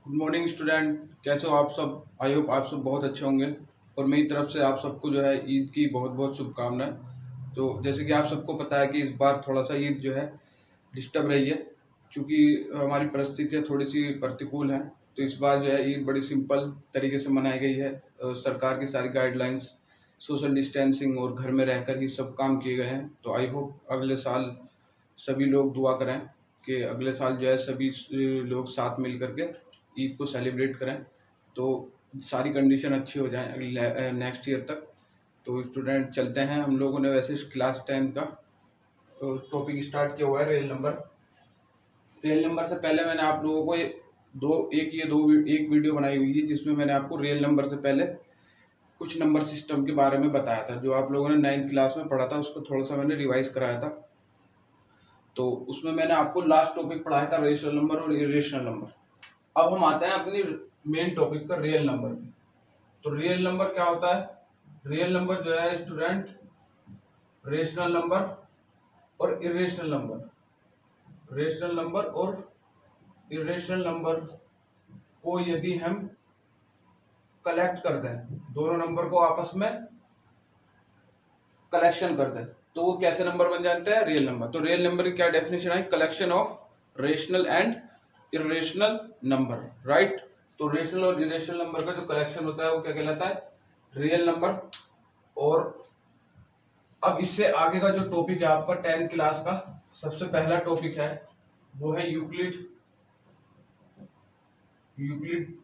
Good morning student. कैसे हो आप सब? आई होप आप सब बहुत अच्छे होंगे। और मेरी तरफ से आप सबको जो है ईद की बहुत बहुत शुभकामनाएं। तो जैसे कि आप सबको पता है कि इस बार थोड़ा सा ईद जो है डिस्टर्ब रही है, क्योंकि हमारी परिस्थितियाँ थोड़ी सी प्रतिकूल हैं। तो इस बार जो है ईद बड़ी सिंपल तरीके से मनाई गई है। सरकार की सारी गाइडलाइंस, सोशल डिस्टेंसिंग और घर में रहकर ही सब काम किए गए हैं। तो आई होप अगले साल सभी लोग दुआ करें कि अगले साल जो है सभी लोग साथ मिल करके ईद को सेलिब्रेट करें, तो सारी कंडीशन अच्छी हो जाए अगले नेक्स्ट ईयर तक। तो स्टूडेंट चलते हैं, हम लोगों ने वैसे क्लास 10 का टॉपिक स्टार्ट किया हुआ है रियल नंबर। रियल नंबर से पहले मैंने आप लोगों को एक वीडियो बनाई हुई है जिसमें मैंने आपको रियल नंबर से पहले कुछ नंबर सिस्टम के बारे में बताया था। जो आप लोगों ने 9th क्लास में पढ़ा था उसको थोड़ा सा मैंने रिवाइज कराया था। तो उसमें मैंने आपको लास्ट टॉपिक पढ़ाया था रेशनल नंबर और इरेशनल नंबर। अब हम आते हैं अपनी मेन टॉपिक पर, रियल नंबर पे। तो रियल नंबर क्या होता है? रियल नंबर जो है स्टूडेंट, रेशनल नंबर और इरेशनल नंबर, रेशनल नंबर और इरेशनल नंबर को यदि हम कलेक्ट कर दें, दोनों नंबर को आपस में कलेक्शन कर दें, तो वो कैसे नंबर बन जाते हैं? Real number. तो रियल नंबर की क्या डेफिनेशन है? Collection of rational and irrational number, right. तो रेशनल और इरेशनल नंबर का जो कलेक्शन होता है वो क्या कहलाता है? Real number. और अब इससे आगे का जो टॉपिक है आपका 10th क्लास का सबसे पहला टॉपिक है वो है यूक्लिड यूक्लिड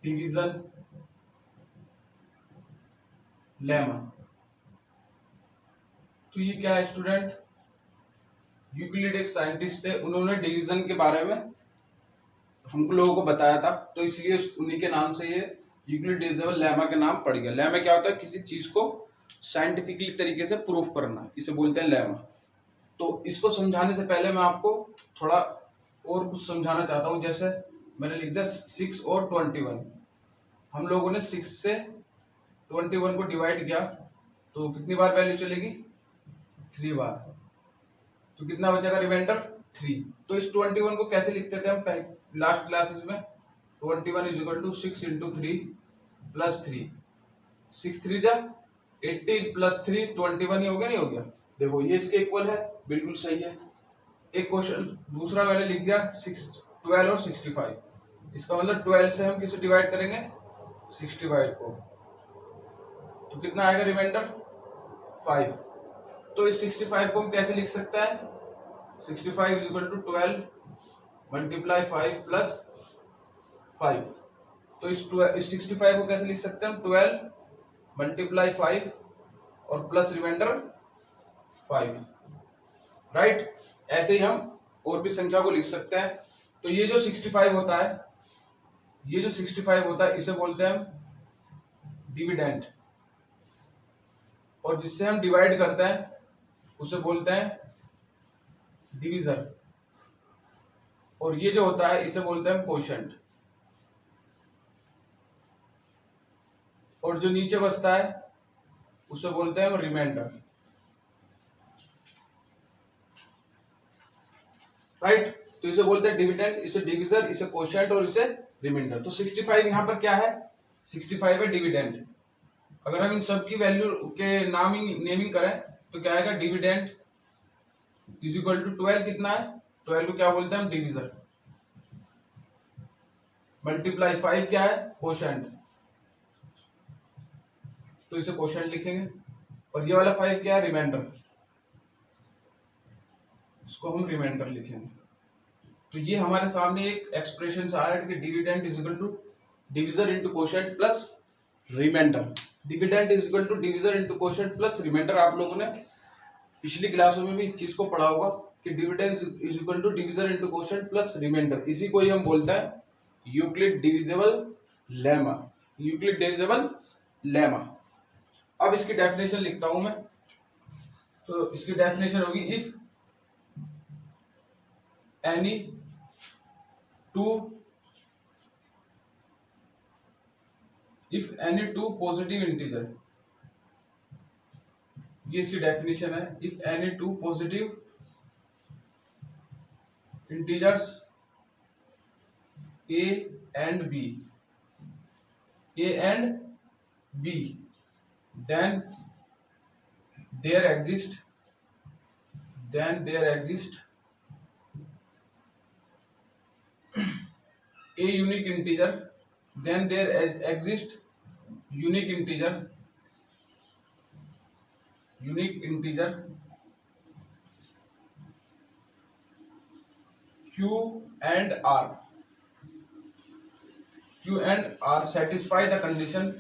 डिवीजन लेमा। तो ये क्या है स्टूडेंट? यूक्लिड एक साइंटिस्ट थे, उन्होंने डिवीजन के बारे में हम लोगों को बताया था, तो इसलिए उन्हीं के नाम से ये यूक्लिड डिवीजन लेमा के नाम पड़ गया। लेमा क्या होता है? किसी चीज को साइंटिफिकली तरीके से प्रूफ करना, इसे बोलते हैं लेमा। तो इसको समझाने से पहले मैं आपको थोड़ा और कुछ समझाना चाहता हूँ। जैसे मैंने लिख दिया 6 और 21। हम लोगों ने 6 से 21 को डिवाइड किया तो कितनी बार वैल्यू चलेगी? 3 बार। तो कितना बचेगा रिमाइंडर? 3। तो इस 21 को कैसे लिखते थे हम लास्ट क्लासेस में? 21 is equal to 6 into 3 plus 3। 6 3 जा 18 प्लस 3 21 ही हो गया, नहीं हो गया? देखो ये इसके इक्वल है, बिल्कुल सही है। एक क्वेश्चन दूसरा मैंने लिख दिया 12 और 65। इसका मतलब 12 से हम किसे डिवाइड करेंगे? 65 को। तो कितना आएगा रिमाइंडर? 5। तो इस 65 को हम कैसे लिख सकते हैं? 65 is equal to 12 multiply 5 plus 5। तो इस 65 को कैसे लिख सकते हैं हम? 12 मल्टीप्लाई 5 और प्लस रिमाइंडर 5, राइट। ऐसे ही हम और भी संख्या को लिख सकते हैं। तो ये जो 65 होता है, ये जो 65 होता है इसे बोलते हैं हम डिविडेंड, और जिससे हम डिवाइड करते हैं उसे बोलते हैं डिवीजर, और ये जो होता है इसे बोलते हैं कोशेंट। और जो नीचे बचता है उसे बोलते हैं हम रिमाइंडर, राइट। तो इसे बोलते हैं डिविडेंड, इसे डिवीजर, इसे कोशेंट और इसे रिमाइंडर। तो 65 यहाँ पर क्या है? 65 है डिविडेंड। अगर हम इन सब की वैल्यू के नेमिंग करें तो क्या आएगा? Dividend is equal to 12। कितना है? 12 को क्या बोलते हैं हम? डिवीजर। मल्टीप्लाई 5 क्या है? कोशेंट। तो इसे कोशेंट लिखेंगे। और ये वाला 5 क्या है? रिमाइंडर। इसको हम रिमाइंडर लिखेंगे। तो ये हमारे सामने एक एक्सप्रेशन आ रहा है कि dividend is equal to divisor into quotient plus remainder. Dividend is equal to divisor into quotient plus remainder. आप लोगों ने पिछली क्लासों में भी इस चीज को पढ़ा होगा कि dividend is equal to divisor into quotient plus remainder. इसी को ही हम बोलते हैं Euclid divisible lemma. Euclid divisible lemma. अब इसकी डेफिनेशन लिखता हूं मैं। तो इसकी डेफिनेशन होगी if any two positive integer, ये इसकी डेफिनेशन है। If any two positive integers A and B, A and B, then there exist a unique integer, then there exist unique integer Q and R satisfy the condition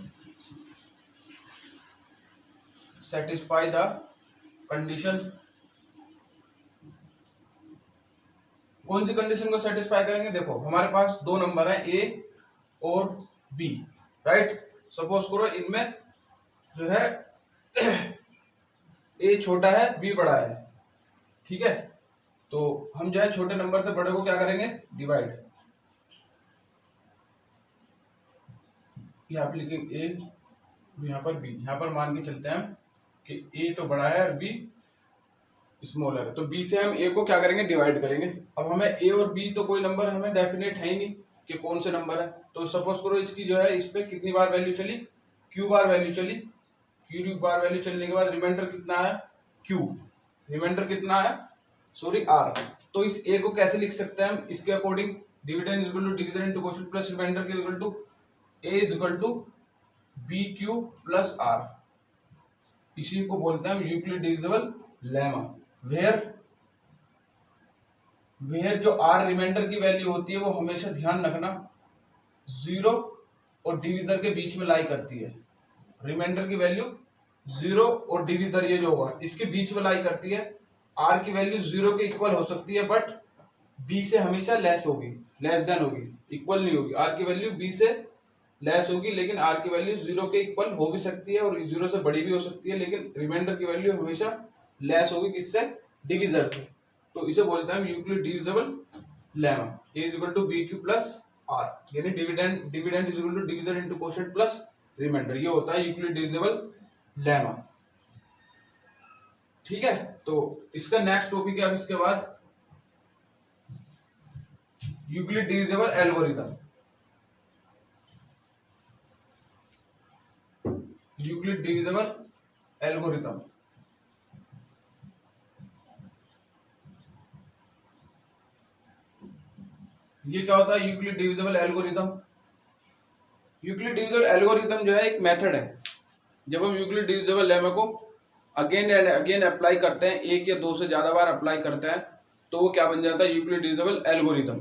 कौन सी condition को satisfy करेंगे? देखो हमारे पास दो number है ए और B, right. Suppose करो इनमें जो है ए छोटा है बी बड़ा है, ठीक है। तो हम जो है छोटे नंबर से बड़े को क्या करेंगे? डिवाइड। यहाँ पर लिखेंगे ए, यहाँ पर बी, यहाँ पर मान के चलते हैं कि ए तो बड़ा है और बी स्मॉलर है, तो बी से हम ए को क्या करेंगे? डिवाइड करेंगे। अब हमें ए और बी तो कोई नंबर हमें डेफिनेट है ही नहीं कि कौन से नंबर है, तो सपोज करो इसकी जो है इस पे कितनी बार वैल्यू चली? क्यू बार वैल्यू चली। क्यू बार वैल्यू चलने के बाद रिमाइंडर कितना है? क्यू। रिमाइंडर कितना है? Sorry R. तो इस ए को कैसे लिख सकते हैं हम? इसके according dividend is equal to division into quotient plus remainder के equal to A is equal to B Q plus R. इसी को बोलते हैं हम यूक्लिड डिविजिबल लेमा, वेयर जो आर रिमाइंडर की वैल्यू होती है वो हमेशा ध्यान रखना जीरो और डिविजर के बीच में लाई करती है। रिमाइंडर की वैल्यू जीरो और डिविजर ये जो होगा इसके बीच में लाई करती है। आर की वैल्यू जीरो के इक्वल हो सकती है बट बी से हमेशा लेस होगी, लेस देन होगी, इक्वल नहीं होगी। आर की वैल्यू बी से लेस होगी लेकिन आर की वैल्यू जीरो के इक्वल हो भी सकती है और जीरो से बड़ी भी हो सकती है, लेकिन रिमाइंडर की वैल्यू हमेशा लेस होगी किससे? डिविजर से। तो इसे बोलते हैं Euclid divisible lemma. A is equal to B Q plus R, यानी dividend is equal to division into quotient plus remainder, ये होता है यूक्लिड डिविजिबल लेमा, ठीक है। तो इसका नेक्स्ट टॉपिक है अब इसके बाद Euclid divisible algorithm. Euclid divisible algorithm ये क्या होता है? Euclid divisible algorithm. Euclid divisible algorithm जो है एक मेथड है। जब हम यूक्लिड डिविजिबल लेमा को अगेन एंड अगेन अप्लाई करते हैं, एक या दो से ज्यादा बार अप्लाई करते हैं, तो वो क्या बन जाता है? Euclid divisible algorithm.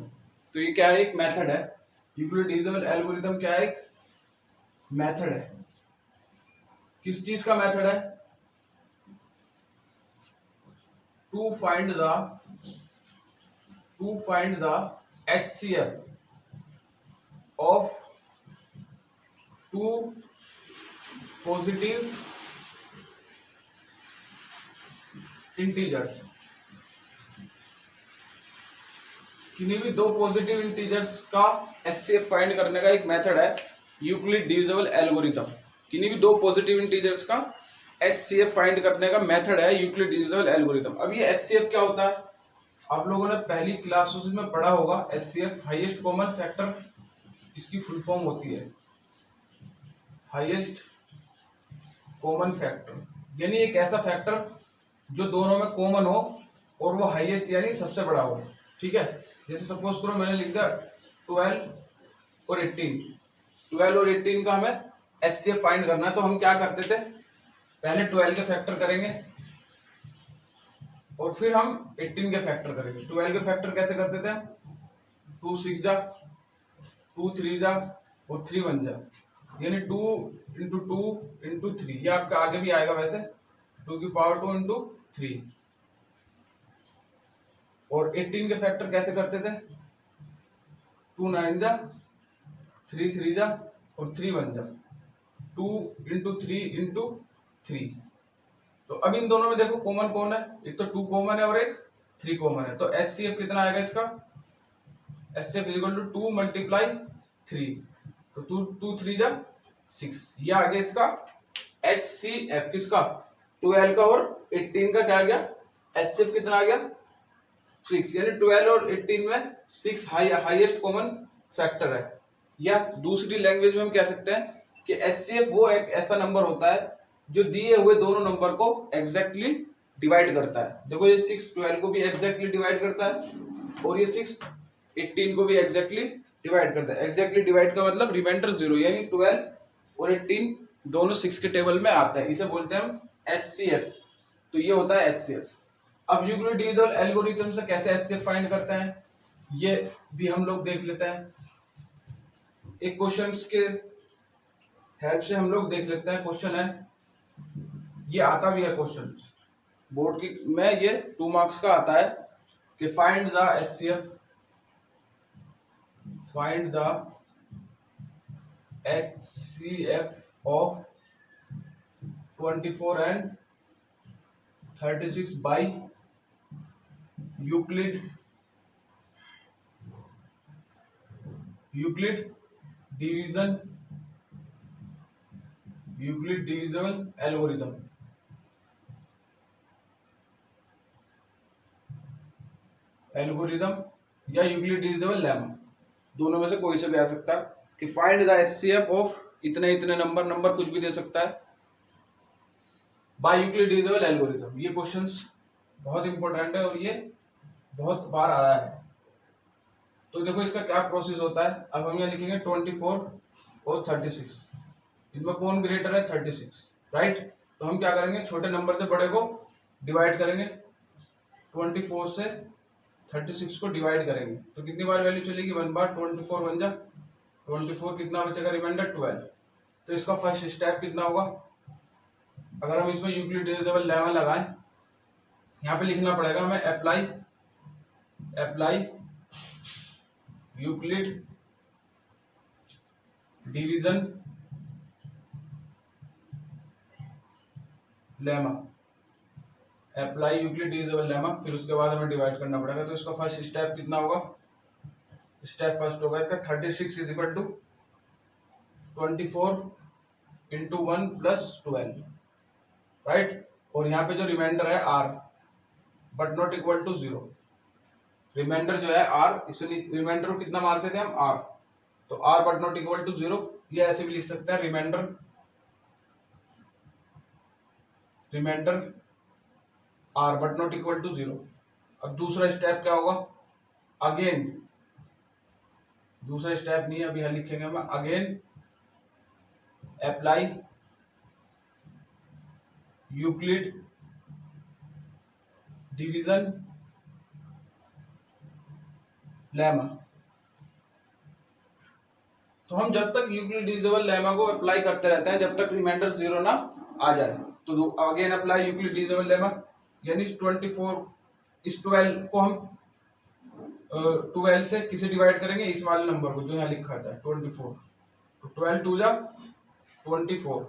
तो ये क्या है? एक मेथड है। यूक्लिड डिविजिबल एल्गोरिथम क्या है? एक मेथड है। किस चीज का मेथड है? To find the HCF of two positive integers। किन्हीं भी दो पॉजिटिव इंटीजर्स का HCF फाइंड करने का एक मेथड है यूक्लिड डिविजिबल एल्गोरिथम। किन्हीं भी दो पॉजिटिव इंटीजर्स का HCF फाइंड करने का मेथड है यूक्लिड डिविजिबल एल्गोरिथम। अब ये HCF क्या होता है? आप लोगों ने पहली क्लासेस में पढ़ा होगा। HCF हाईएस्ट कॉमन फैक्टर, इसकी फुल फॉर्म होती है हाईएस्ट कॉमन फैक्टर, यानी एक ऐसा फैक्टर जो दोनों में कॉमन हो और वो हाईएस्ट यानी सबसे बड़ा हो, ठीक है। जैसे सपोज करो मैंने लिख दिया 12 और 18 का हमें HCF फाइंड करना है, तो हम क्या करते थे? पहले 12 के फैक्टर करेंगे और फिर हम 18 के फैक्टर करेंगे। 12 के फैक्टर कैसे करते थे? 2 6 जा, 2 3 जा और 3 1 जा, यानी 2 इंटू 2 इंटू 3। ये आपका आगे भी आएगा वैसे, 2 की पावर 2 इंटू 3। और 18 के फैक्टर कैसे करते थे? 2 9 जा, 3 3 जा और 3 1 जा, 2 इंटू 3 इंटू 3। तो अब इन दोनों में देखो कॉमन कौन है? एक तो 2 कॉमन है और एक 3 कॉमन है। तो HCF कितना आएगा इसका? HCF is equal to 2 multiply 3, तो 2 3 जा 6। ये आ गया इसका HCF किसका? 12 का और 18 का क्या आ गया? HCF कितना आ गया? 6, यानी 12 और 18 में 6 हाईएस्ट कॉमन फैक्टर है। या दूसरी लैंग्वेज में हम कह सकते हैं कि एचसीएफ वो एक ऐसा नंबर होता है जो दिए हुए दोनों नंबर को एग्जैक्टली डिवाइड करता है। देखो ये 6 12 को भी एग्जैक्टली डिवाइड करता है और ये 6 18 को भी एग्जैक्टली डिवाइड करता है। एग्जैक्टली डिवाइड का मतलब रिमाइंडर 0, यानी 12 और 18 दोनों 6 के टेबल में आते हैं, इसे बोलते हैं हम एचसीएफ। तो ये होता है एचसीएफ। अब यूक्लिड डिविजन एल्गोरिथम से कैसे एचसीएफ फाइंड करते हैं ये भी हम लोग देख लेते हैं। एक क्वेश्चन के हेल्प से हम लोग देख लेते हैं। क्वेश्चन है, ये आता भी है क्वेश्चन बोर्ड की में, ये 2 मार्क्स का आता है कि find the HCF, find the HCF of 24 and 36 by Euclid division algorithm. या यूक्लिड डिविजिबल लेमा, दोनों में से कोई से भी आ सकता है कि फाइंड द एचसीएफ ऑफ इतने इतने नंबर कुछ भी दे सकता है बाय यूक्लिड डिविजिबल एल्गोरिथम। ये क्वेश्चंस बहुत इंपॉर्टेंट है और ये बहुत बार आया है। तो देखो इसका क्या प्रोसेस होता है। अब हम यहाँ लिखेंगे 24 और 36, इनमें कौन ग्रेटर है 36, राइट। तो हम क्या करेंगे, छोटे नंबर से बड़े को डिवाइड करेंगे, 24 से 36 को डिवाइड करेंगे तो कितनी बार वैल्यू चलेगी, 1 बार। 24 बन जा 24, कितना बचेगा रिमाइंडर 12। तो इसका फर्स्ट स्टेप कितना होगा, अगर हम इसमें यूक्लिड डिविजिबल लेमा लगाएं, यहाँ पे लिखना पड़ेगा हमें apply Euclid division lemma, apply Euclid divisible lemma, फिर उसके बाद हमें डिवाइड करना पड़ेगा। तो इसका फर्स्ट स्टेप कितना होगा, स्टेप फर्स्ट होगा इसका 36 is equal to 24 into 1 plus 12, right. और यहाँ पे जो रिमाइंडर है r but not equal to 0, remainder जो है r, इसे रिमाइंडर को कितना मारते थे हम r, तो r but not equal to 0, ये ऐसे भी लिख सकते हैं remainder r but not equal to 0। अब दूसरा स्टेप क्या होगा, अगेन दूसरा स्टेप नहीं है अभी, यहाँ लिखेंगे हम again apply Euclid division lemma. तो हम जब तक यूक्लिड डिविजिबल लेमा को अप्लाई करते रहते हैं जब तक रिमाइंडर 0 ना आ जाए। तो again apply Euclid divisible lemma, यानी 24 इस 12 को हम 12 से किसे डिवाइड करेंगे, इस वाले नंबर को जो यहाँ लिखा था 24। तो 12 2 जा 24,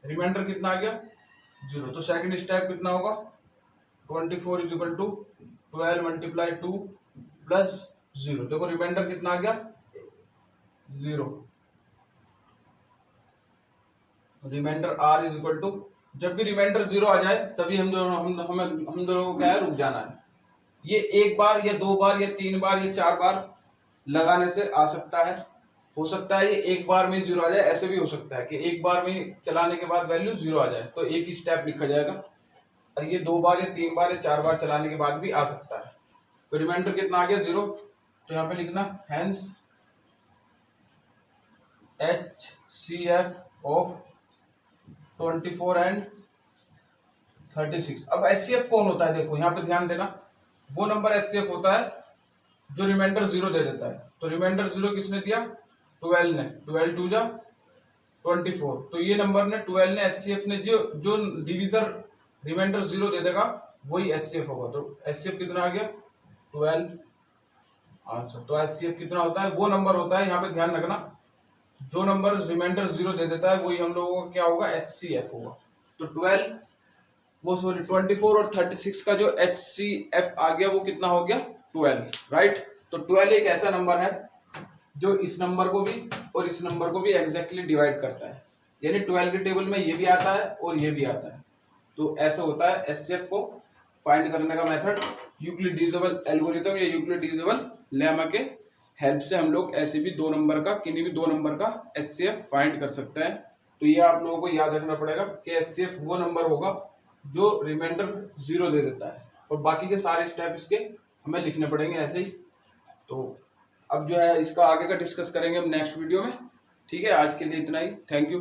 रिमाइंडर कितना आ गया 0। तो सेकंड स्टेप कितना होगा, 24 is equal to 12 multiply 2 plus 0। देखो रिमाइंडर कितना आ गया 0। Remainder r is equal to, जब भी रिमाइंडर 0 आ जाए तभी हम दोनों को क्या है, रुक जाना है। ये एक बार या 2 बार या 3 बार या 4 बार लगाने से आ सकता है, हो सकता है ये एक बार में 0 आ जाए, ऐसे भी हो सकता है कि एक बार में चलाने के बाद वैल्यू 0 आ जाए तो एक ही स्टेप लिखा जाएगा, और ये 2 बार या 3 बार या 4 बार चलाने के बाद भी आ सकता है। तो रिमाइंडर कितना आ गया 0, तो यहाँ पे लिखना हेंस HCF ऑफ 24 एंड 36। अब HCF कौन होता है, देखो यहाँ पे ध्यान देना, वो नंबर HCF होता है जो रिमाइंडर 0 दे देता है। तो रिमाइंडर 0 किसने दिया, 12 ने, 12 2 जा 24। तो ये नंबर ने 12 ने HCF ने जो डिवीजर रिमाइंडर 0 दे देगा वही HCF होगा। तो HCF कितना आ गया 12 आंसर। तो HCF कितना होता है, वो नंबर होता है, यहाँ पे ध्यान रखना, जो नंबर रिमाइंडर 0 दे देता है वही हम लोगों का क्या होगा, HCF होगा। तो 24 और 36 का जो HCF आ गया वो कितना हो गया 12, राइट। तो 12 एक ऐसा नंबर है जो इस नंबर को भी और इस नंबर को भी एग्जैक्टली डिवाइड करता है, यानी 12 के टेबल में ये भी आता है और ये भी आता है। तो ऐसा होता है HCF को फाइंड करने का मेथड यूक्लिड डिविजिबल एल्गोरिथम या यूक्लिड डिविजिबल लेमा के हेल्प से हम लोग ऐसे भी 2 नंबर का, किन्हीं भी 2 नंबर का HCF फाइंड कर सकते हैं। तो ये आप लोगों को याद रखना पड़ेगा कि HCF वो नंबर होगा जो रिमाइंडर 0 दे देता है, और बाकी के सारे स्टेप इसके हमें लिखने पड़ेंगे ऐसे ही। तो अब जो है इसका आगे का डिस्कस करेंगे हम नेक्स्ट वीडियो में। ठीक है, आज के लिए इतना ही। Thank you.